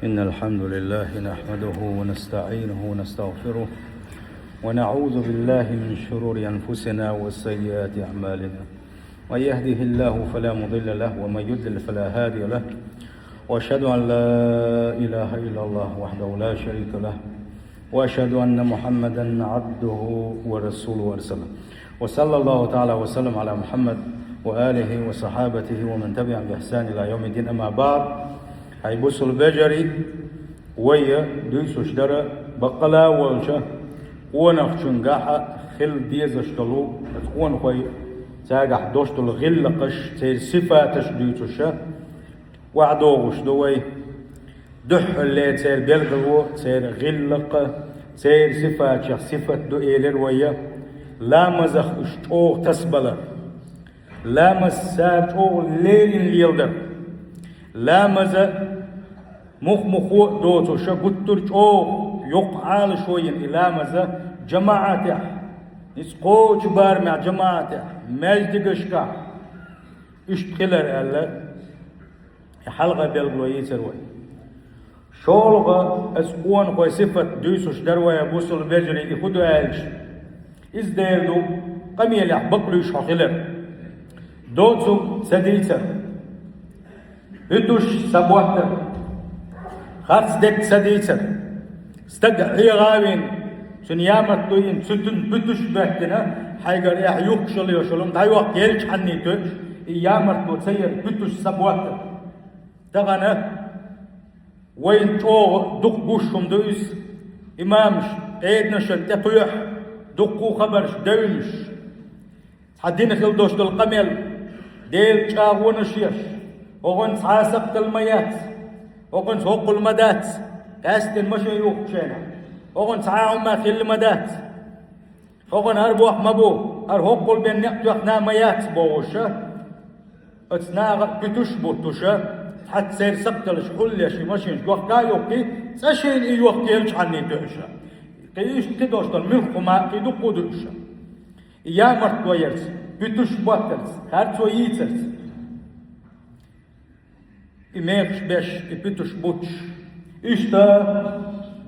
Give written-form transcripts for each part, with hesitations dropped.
إن الحمد لله نحمده ونستعينه ونستغفره ونعوذ بالله من شرور أنفسنا وسيئات أعمالنا. من يهده الله فلا مضل له ومن يضلل فلا هادي له، وأشهد أن لا إله إلا الله وحده لا شريك له، وأشهد أن محمدا عبده ورسوله ورسوله. وصلى الله تعالى وسلم على محمد وآله وصحابته ومن تبعهم بإحسان إلى يوم الدين. أما بعد، هيبص البجري ويا دوس وشدرة بقلا والشة ونخشنجاحة خل ديز اشتلو تكون خوي تاجح دوشتل غل قش تير صفة تشديد وشة وعدو وشدوي دح اللي تير بيلقلو تير غلق تير صفة دو إيلر ويا لا مزخ اشتوغ تسبلا لا مساتوغ ليل ليلدر لا مزا مخو دوتو شقطر اوغ يقعال شوين إلى مزا جماعته نسقو جبار مع جماعته مجد قشكا اشتغلر ألا حلقة بيلقلو يسروي شولغا اسقوان خوي صفة دوسوش دروي بوصل بجري يخدو عالش ازديردو قميل يحبقلو يشحخلر دوتو سديتر هدوش سبواتر خارج دك سديتر استقع هي غاوين سن يامت دوين ستن بدوش بهتنا حيقر يح يوكشل يوشلون دا يوك يلش عني توش يامت دو تسير بدوش سبواتر تغنى وين تو دق بوشهم دويس إمامش عيدنشن تطيح دقو خبرش دوينش حدين خلدوش دو القمل ديل شاغونش يش وغن ساسق الميات وغن سوق المدات قاست المشيوخ شينا وغن ساعهم ما في المدات وغن هربوح مبو هرهوق البين نقتوحنا ميات بوشة اتناغ بتوش بوتوشة حتى سير سقتلش حليش مشين جوح كايوكي ساشين ايوكي يلش عني دوشة قيش تدوش دل ملخو ما قيدوكو دوشة يا مرتو يرس بتوش بوترس هارتو ييترس إميرش بيش إبتوش بوتش إشتا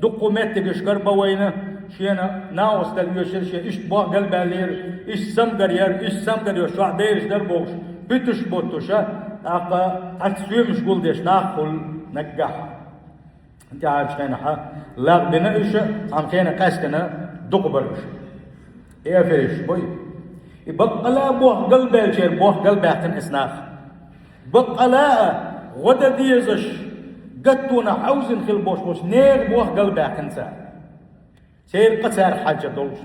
دوكومنتك إشكربا وينا شينا ناوس تلويشر شي إشت بوه قلب علير إش سمقر ير إش سمقر ير شوع بيرش در بوش بتوش بوتوشا أقا أتسويمش قول ديش ناقل نقاح انت عارف خينا حا لاغ بنا إشا عم خينا قاسكنا دوكبرش إيه فريش بوي يبقى لا بوه قلب الشير بوه قلب احتن إسناخ بقى لا غدا ديزش قطونا حوزن خل بوش بوش نير بوح قلبه كنسا سير قصار حاجة دولش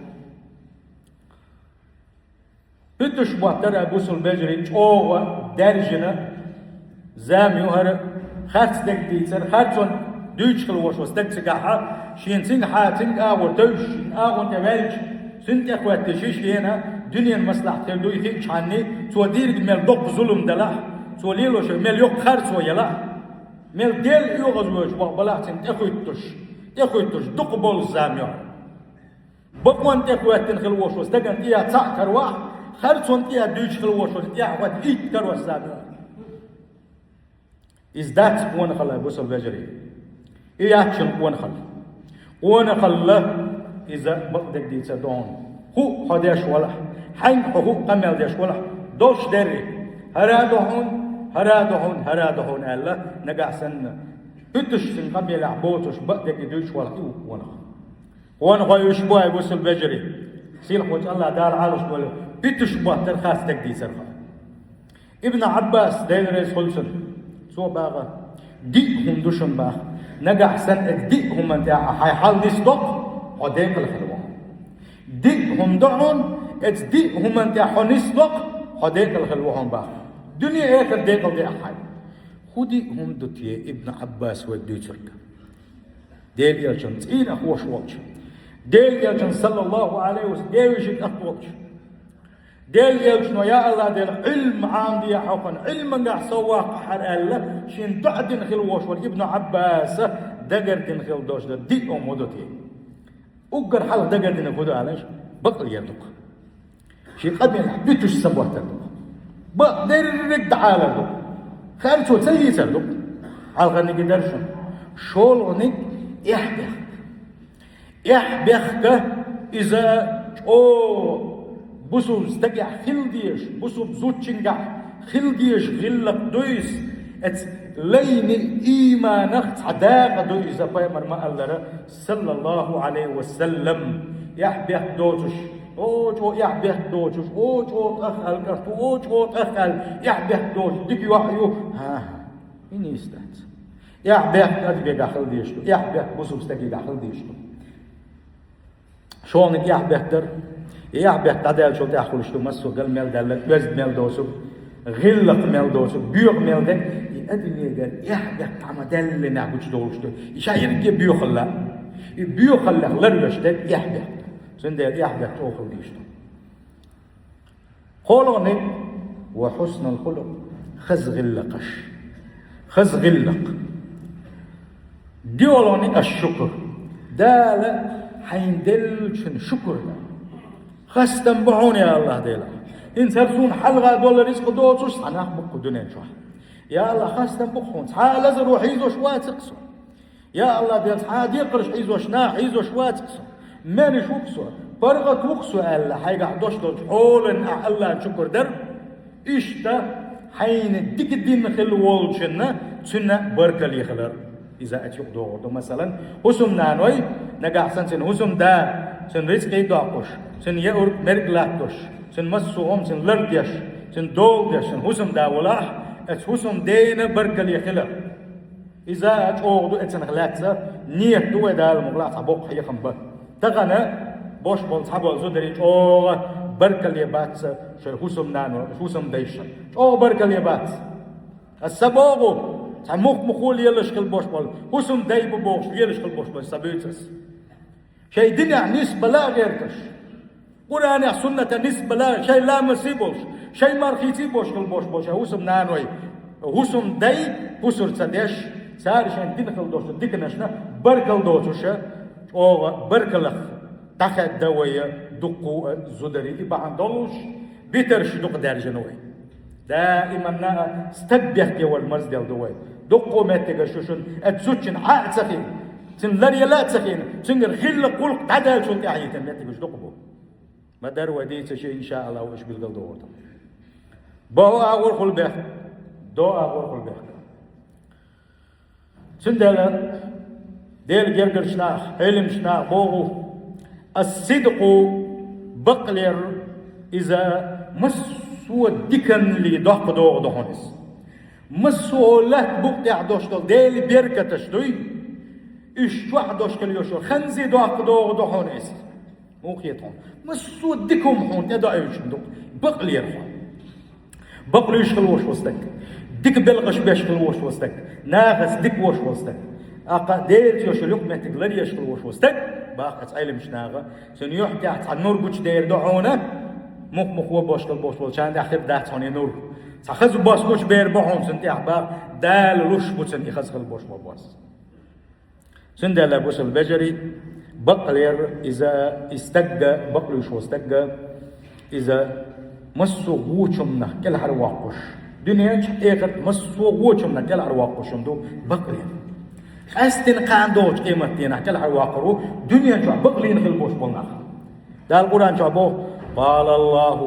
بتش بوح ترى بوصل بجري اوه درجنا زاميو هر خاتس دك ديسر خاتسون دوش خل بوش بوش دك سقاحة شين سنگ حاتنگ آور دوش آور تبالج سنت اخوات تشيش هنا دنيا المصلحة تلدو يخيك شعني تودير مال دوق ظلم دلح سوليلو شو مال يوك خارج ويلا مال ديل يوغزوش وبلاحتين تخويتوش دقبول زاميو بقوان تخواتين خلوش واستقن تيا تسع كرواح خارجون تيا دوش خلوش تيا وات ايت كرواش زاميو is that قوان خلا بوصل بجري اياتشن قوان خلا قوان خلا إذا بقدك دي تدون هو حداش ولا حين هو قمل داش ولا دوش دري هرادهون ألا نقع سنة بتش سن قبل عبوتش بقدك يدوش ولا وانا غايش بوي بوصل بجري سيل خوش الله دار عالش ولا بتش بوه ترخاص تقدي سرخا ابن عباس دين رئيس خلصن سو باغا ديهم دوشن باغ نقع سن ديهم انت حي حال دي صدق حديق الخلوة ديهم دعون ديهم انت حني صدق حديق الخلوة باغ دنيا ايه كرديك ودي احد خدي هم دوتيه ابن عباس ودي تركا ديل يلشن تين اخوش وقش ديل يلشن صلى الله عليه وسلم ديل يشك اخوش ديل يلشن يا الله ديل علم عندي يا حقن علم قاع سواق حر الله شين تعدن خلوش والابن عباس دقر دين خل دوش دي ام ودوتيه اقر حل دقر دين خدو عليش بطل يدك شي قبل بيتوش سبوتك بقدر تعالى خارج وتسيسر على غني قدرشن شولغنك يحبخك إذا بسوب استقع خلديش بسوب زوتشنقع خلديش غلق دويس لين إيمانك عداق دويس بيمر ما الله صلى الله عليه وسلم يحبخ دوتش جو يحبخ دوتش جو أخل كرتو جو أخل يحبخ دوتش ديك يوحيو إني استات يحبخ أدبي خلديش يحبخ بسوب استقع خلديش شونك يحبخ يحبخ تعدل شو تأخذ شو مسو قل ميل دلك وزد ميل دوسو غلق ميل دوسو بيوق ميل ده يأدني قال يحبخ تعمدل لنا بوش دولشتو يشاير كي بيوق الله بيوق الله لرلشتك يحبخ سندل يحبخ توخل ديشتو خلقني وحسن الخلق خز غلقش خز غلق ديولوني الشكر دال حين دلشن شكر خستم بعون يا الله ديلا إن سرسون حلقة دولار رزق دوتوش صناح بقو دونين شوح يا الله خستم بقون تعال زرو حيزو شوات تقصو يا الله ديلا تعال يقرش حيزو شنا حيزو شوات تقصو ماني شوكسو برغة وقسو ألا حيقع دوش دوش حولن الله شكر در إشتا حين ديك الدين خل والشنا سنة بركة لي خلر إذا أتيق دوغو مثلا حسم نانوي نقع سن حسم دا سن رزقي داقوش سن يأور مرقلاتوش سن مسوهم سن لرديش سن دولديش سن حسم دا ولاح ات حسم دينا برقل يخلق إذا أتوغدو اتسن خلاتسا نيت دو دال مغلات عبوق حيخم با تغنى boş bol sabol zoderi o barkaliye bat şer husum nano husum değişen o barkaliye bat السباغو سموك مخول يلش كل boş bol husum dey bu boş yelish kıl boş bol sabıtsız şey dünya nisbe la ghertish Kur'an ya sünnete nisbe la şey la masibosh şey markhiti boş kıl boş boş husum nano husum dey pusur sadesh sar şen din kıl dostu diknashna barkal dotusha o barkalakh تاخد دوية دقو زدري إبا عندلوش بيترش دق درجنوي دائما نا استبيح كي والمرز ديال دوي دقو ماتيغا شوشن اتزوتشن عاد سخين تن لريا لا سخين تنغر خيل قلق تعدل شو تعيتن ماتيغا دقو ما دار وديت شيء إن شاء الله وش بيلقى دوت بو أول خل به دو أول خل به سندلا ديل جرجرشنا حلمشنا بوغو الصدق بقلر إذا مسو دكن لي دق دوغ دهونس مسو له بقع دوشتل ديل بيركتش دوي إيش واحد دوشتل يوشل خنزي دق دوغ دهونس موقيتهم مسو دكم هون تدا يشندق بقلر بقلر يشكل وش وسطك دك بلغش بيشكل وش وسطك ناقص دك وش وسطك أقا ديل يوشل يقمة تقلر يشكل وش وسطك باقت علم شناغه سن يحكي عن نور بوش دير دعونه مخ وباشكل باش چند اخر ده ثانیه نور تخز باش بوش بير بحون سن تحبا دال لوش بوتن يخزخل باش باس سن دال بوش البجري بقلير اذا استجى بقلو شو استجى اذا مسو غوچمنا كل هر واقش دنيا اخر مسو غوچمنا كل هر واقشم دو بقلير أستن قاندوش قيمتنا كل حواقرو دنيا شو بقلين خل بوش بولنا دال القرآن شو بو قال الله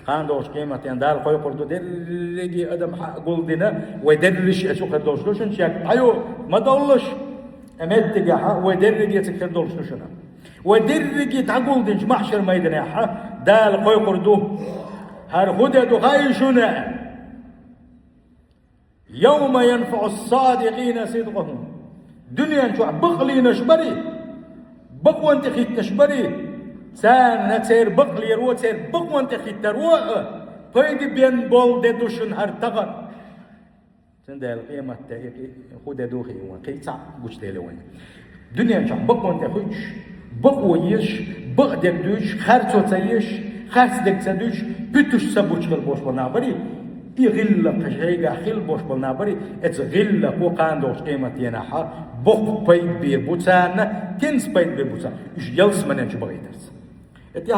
قاندوش قيمتنا دال قوي قردو درجي أدم قلدنا ودرش أشوف الدوش لوشن شاك أيو ما دولش أمد تجاها ودرجي تكر دولش لوشنا ودرجي تقول دنش محشر ما يدناها دال قوي قردو هر خدة دخايشنا يوم ينفع الصادقين صدقهم دنيا شو بقلي نشبري بقوا انت خيت نشبري سان نتسير بقلي رو تسير بقوا انت خيت تروع فايدي بين بول ددوشن هر تغر سندال قيمة تاكي خود دوخي وان قيتع قوش ديلوين دنيا شو بقوا انت خيتش بقوا يش بقدك دوش خرطو تايش خرط دك تدوش بتوش سبوش بالبوش ونعبري يغلق شيء خيل بوش بالنابري اتغلق وقاندوش قيمتي نحا بوق بيت بير بوتان كنس بيت بير بوتان ايش يلس من انش بغيترس اتيا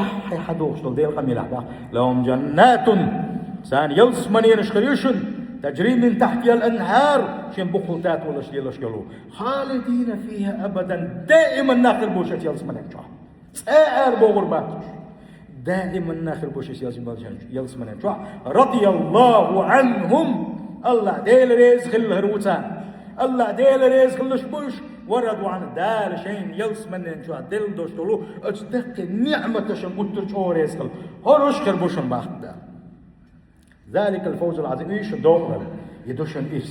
حدوش ديل قميل احبا لهم جنات سان يلس من ينشخريشن تجري من تحتها الأنهار شين بخلتات ولا شيلش قالوا خالدين فيها أبدا دائما ناخر بوشة يلسمن انشوا سائر بغر باتش دائما ناخر بوشة يلسمن انشوا رضي الله عنهم الله ديل رزق الهروتان الله ديل رزق الشبوش وردوا عن دار شين يلسمن انشوا دل دوشتلو اجدق نعمة شموتر شو رزق هروش خربوشن باخد ذلك الفوز العظيم ايش دوغل يدوشن ايش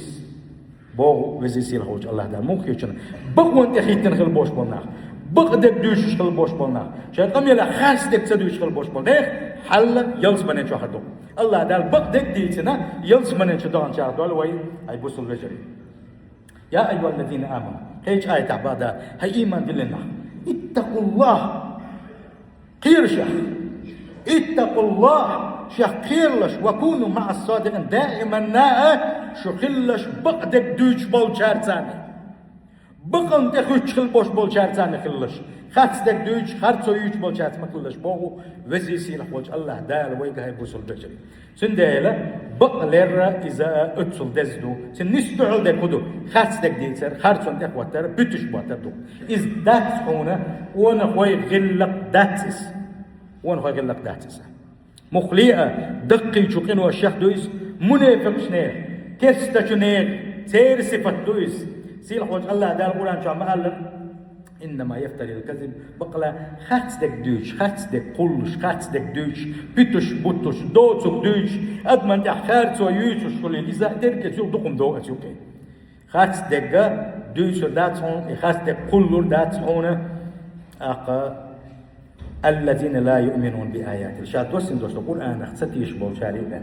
بوغ وزيسيل خوج الله ده ممكن يشن بقون تخيتن خل بوش بولنا بقدك دوش خل بوش بولنا شايف قم يلا خاص دك تدوش خل بوش بولنا حل يلز من شو خدو الله ده بقدك ديتنا يلز من شو دون شهر دول وين اي بوصل بجري يا ايها الذين امنوا هيج آية عبادة هي ايمان بالله اتقوا الله قيرشه اتقوا الله شخيرلش وكونوا مع الصادقين دائما شخيرلش بقدك دوش بول شارتاني بقن تخوش خل بوش بول شارتاني خلش خاتدك دوش خارتو يوش بول شارت مخلش بوغو وزيسي لحوج الله دال ويقهي بوصل بجري سندايلا بقلر إذا أتصل دزدو سن نستعل ده كدو خاتدك ديتر خارتو انتك واتر بتش بواتر دو إذ دات هنا وانا خوي غلق داتس وانا خوي غلق داتس مخليئة دقي شقين والشيخ دويس منافق شنير كستا شنير تير صفة دويس سيل خوش الله دار القرآن شو عم قال إنما يفتري الكذب بقلا خاتدك دوش خاتدك قلش خاتدك دوش بيتوش بوتوش دوتوك دوش أدمن تحخارتو يوشوش كل إذا تركت يوم دقم دو أتيوكي خاتدك دوش داتون خاتدك قلور داتون الذين لا يؤمنون بآيات شاد وسن دوست القرآن ستيش بول شاريبا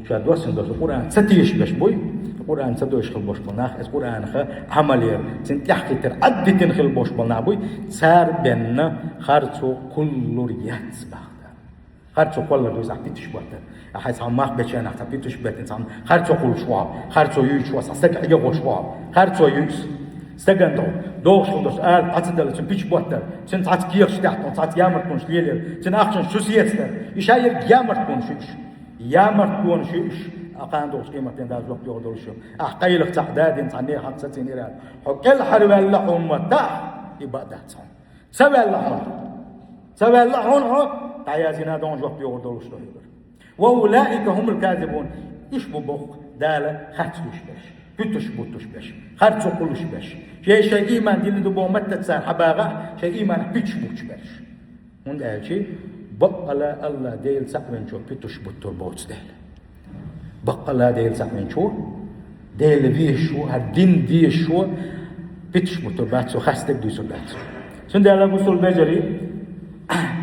شاد وسن دوست القرآن ستيش بش بوي القرآن سدوش خل بوش بلناخ القرآن خ عملية سنتحكي ترعد تنخل بوش بلنا بوي صار بيننا خارتو كل ريات بعدا خارتو كل دوز عبيتش بعدا أحس عم ماخ بيتشان أحس عبيتش بيتن عم خارتو كل شواب خارتو يوش واسع سك يجوا شواب خارتو يوش استجندو دوش دوش قال عتدل تن بيش بوتر تن تعت كيرش تحت تعت يامر كونش ليلر تن أخشن شو سيتر يشاير يامر كونش يامر كونش أقان دوش قيمة تن داز وقت يقدر شو أحقيلك تعداد تعني حق ستين ريال حكل حرب اللحم وتاع يبقى ده صار سبع اللحم تعيازنا دون وقت يقدر شو وأولئك هم الكاذبون إيش ببخ دالة خاتوش بش بتش بوتش بش خرجوا كلش بش شيء إيمان دين دبوا متى تسان حباغة شيء إيمان بيتش بوتش بش هون ده شيء بقلا الله ديل سقمن شو بتش بوتر بوتش ديل بقلا ديل سقمن شو ديل فيه شو هالدين دي شو بتش بوتر باتسو خاستك دوسو باتسو سند الله بوصل بجري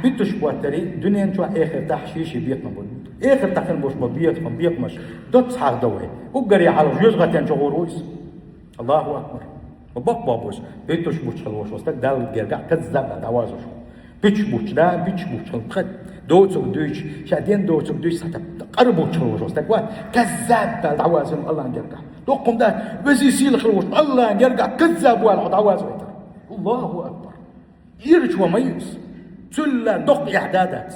بتش بوتري دنيا شو آخر تحشيش بيتنا بود آخر تكن بوش ببيتكم بيقمش دوت حال دوي وقري على جزغة تنجورويس الله أكبر وبق بابوس بيتش بوش خلوش وستك دال جرجع كذاب دوازوش بيتش بوش دا بيتش بوش خلقت دوتسو دوش شادين دوتسو دوش حتى قربوش خلوش وستك وا كذاب دال دوازم الله جرجع دوقم ده بس يسيل خلوش الله جرجع كذاب والع دوازو الله أكبر يرجع ميوس تلا دق إعدادات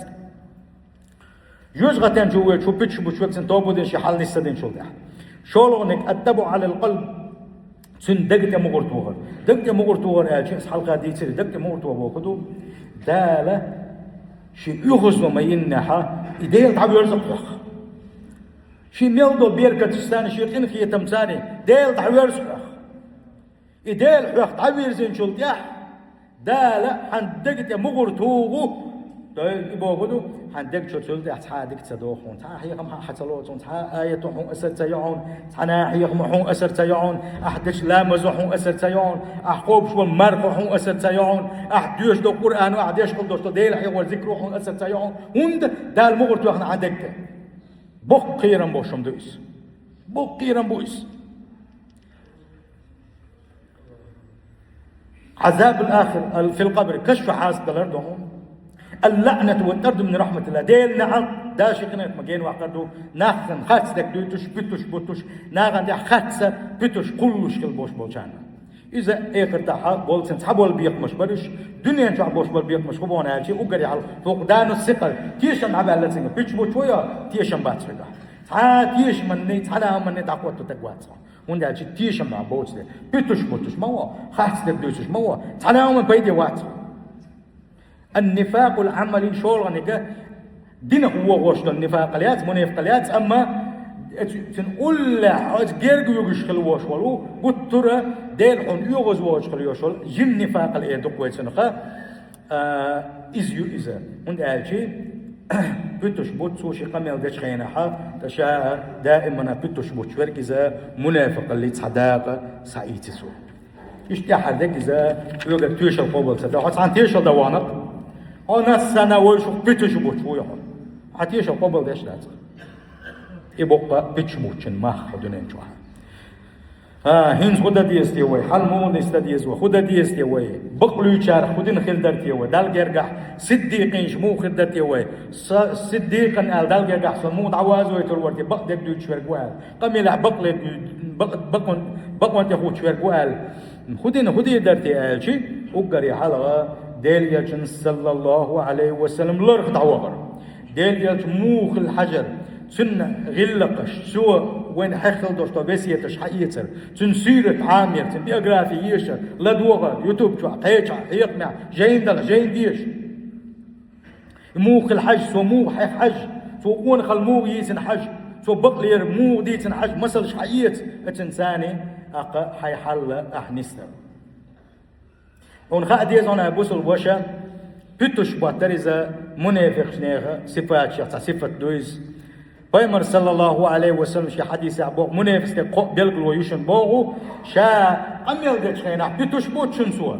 جزغة تنجوه شو بيتش بوش وقت توبودين شي حال نستدين شو ده شولغنك أدبوا على القلب سن دقت مغرتوغر دقت مغرتوغر أجنس حلقة دي تصير دقت مغرتوغر بوكدو دالة شي يغز وما ينحى إديل تعبي يرزق وخ شي ميلدو بيركة تستاني شي يقين خي تمساني ديل تعبي يرزق وخ إديل وخ تعبي يرزين شو الديح دالة حن دقت مغرتوغو يبغوا حندق شو تقول ده حادق تدوخون حيهم حتلوتون آية حون أسر تيعون حناحيهم حون أسر تيعون أحدش لا مزحون أسر تيعون أحقوب شو مرق حون أسر تيعون أحدوش دو قرآن وأحدش كل دوش ديل حي والذكر حون أسر تيعون هند ده المغرب توحنا عندك بق قيرم بوشم دويس بق قيرم بويس عذاب الآخر في القبر كشف حاسب الأرضهم اللعنة والطرد من رحمة الله ديل نعم داشي قنات مجين وعقدو ناخن خاتسك دوتش بتوش بوتوش ناخن دي خاتسة بتوش كلش كل بوش بوشانا إذا إيقر تاحا بولسن تحبول بيقمش برش دنيا نشع بوش بول بيقمش خبونا هالشي وقري على فقدان الثقل تيشن عبا اللتسنة بيش بوشويا تيشن باتشرقا تيش مني تنا مني تقوت تقوات وندا تيش ما بوتس بيتوش ما هو خاص تبدوش ما هو تنا من بيدي وات النفاق العملي شغل غنيك دين هو وش النفاق ليات منافق ليات أما تنقول له غير يوجش خلوش ولو قلت ترى ديل حن يوجز واش خلوش ول جن نفاق الإيد قوي سنخا إذا وند ألشي بتوش بوت سوشي قميل دش خينها تشاء دائما بتوش بوت شورك إذا منافق اللي تصدق سعيد سو يشتاح هذاك إذا يوجد تيش القبل سدا حتى عن تيش الدوانق أنا السنة وش بتوش بوت شو يحول حتيش القبل دش لازم يبقى بتشموتشن ما خدونين جوها هنز خدا ديستي وي حلمو نستديز وخدا ديستي وي بقلو يشار خدين خلدرتي وي دال جرجح صديقين شمو خلدرتي وي صديقن ال دال جرجح سمو دعوازو يترورتي بقدك دوت شوال قميلع بقلت بقون تخوت شوال خدين درتي الشي وقري حلقه ديل يجن صلى الله عليه وسلم لرخ دعوغر ديل يجن موخ الحجر تن غلقش سوى وين حخل دوشتو بسيتش حقيتر تن سيرة عامر تن بيوغرافي يشر لدوغر يوتيوب شو حيتش يقمع جاين دل جاين ديش موخ الحج سو موخ حج سو قون خل موخ يسن حج سو بقلير موخ ديتن حج مسلش حقيت اتنساني اقا حيحل احنستر ونخا ديزون ابوس الوشا بيتوش باتريزا منافق شنيغا صفات شخص صفة دويز بيمر صلى الله عليه وسلم شي حديث عبو منافس بيلقل ويشن بوغو شاء أميل ديش خينا بيتوش بوت شنسوا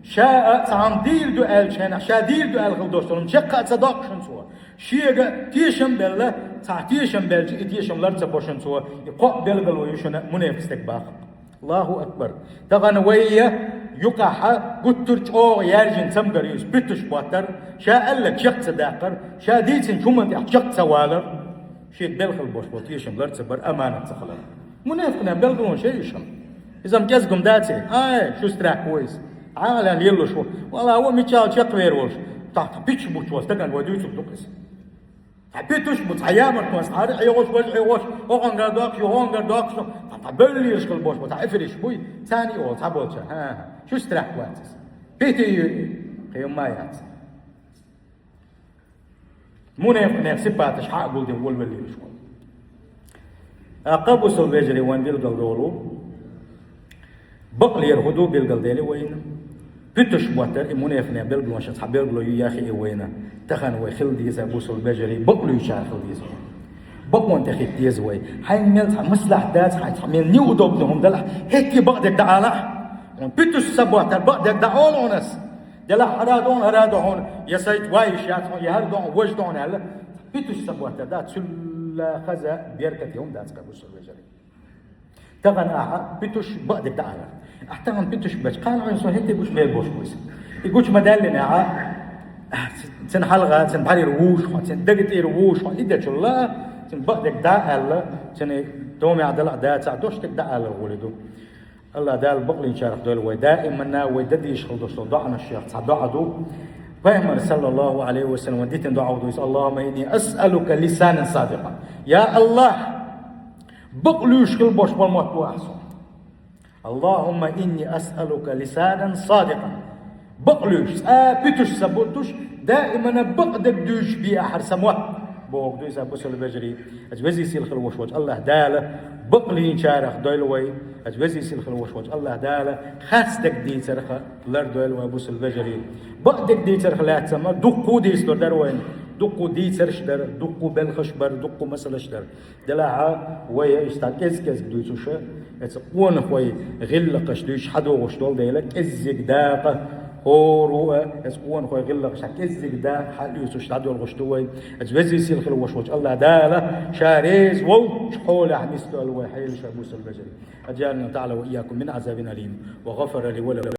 شاء تعم ديل دو آل شينا شاء ديل دو آل غلدوشتلون شقا تصدق شنسوا شيء تيشن بيلا تيشن بيلجي تيشن لرزا بوشنسوا يقو بيلقل ويشن منافس باخ الله أكبر تغن ويا يقع قطرش أو يارجن سمغريوس بيتوش بوتر شاء ألك شق صداقر شاء ديتن شومن شق سوالر شيء بلغ البوش بوتيشم لرت بر أمانة تخلل منافقنا بلغون شيء يشم إذا مجزكم داتي شو استراح كويس عالم يلو شو والله هو ميتشال شق ويرولش تحت بيتش بوش واستقن وديوش بدقس بيتوش بوش عيامر كويس عارف عيوش وش هون قداك شو هون قداك شو تبلي يشكل البوش بتعفرش بوي ثاني أول تبولش شو استراح كويس بيتي يوم ما يعرف منافق سباتش حق بولدي والولي شو قبوس البجري وين بيلقل دولو بقلي يرهدو بيلقل ديلي وين بيتش بوتر منافق بيلقل وش حبيلقلو يا أخي وين تخن ويخل ديز أبوس البجري بقلو يشار خل ديز بقون تخيت ديز وين هاي ميل مصلح دات هاي تعمل نيو دوبنهم دلح هيك بقدك دعالح بيتش سبوتر بقدك دعالونس دلا هرادون يسيت وايش يهردون وجدون هلا بيتوش سبوات دات سل خزا بيركتهم دات كابوس الرجال تغن بيتوش بقدك دعانا احترم بيتوش باش قال عن سو هيك بوش ميل بوش كويس يقولش مدلنا تن حلقه تن بحري روش تن دقت روش يدت الله تن بقدك دعالا تن دومي عدل دات دوش تك دعالا ولدو الله دال بقلين شارح دول ودائما وددي يشغل دوستو ضعنا الشيخ ضعدو فهمر صلى الله عليه وسلم وديتن دعوه اللهم إني أسألك لسانا صادقا يا الله بقلو يشغل بوش بالموت بوحسن اللهم إني أسألك لسانا صادقا بقلوش بيتوش سبوتوش دائما بقدك دوش بي أحر سموات بوغ دويس أبوس البجري أجوزي سيل خلوش وجه الله داله بقلين شارخ دويلوي أجوزي سيل خلوش وجه الله داله خاصدك دي ترخ لر دويلوي أبوس البجري بقدك دي ترخ لا تسمى دقو ديس دور دروين دقو دي ترش در دقو بلخش بر دقو مسلش در دلعا ويا اشتاق كز دويسوش اتقون خوي غلقش دويش حدو غشتول ديلك ازيك داقه هورو اسقون خوي غلق شكزك دا حال يوسوش تعدو الغشتوي اجوزي سيل خلو وشوش الله داله شاريز وو شحول حميستو الوحيل شابوس البجري اجعلنا تعالى واياكم من عذاب اليم وغفر لي ولو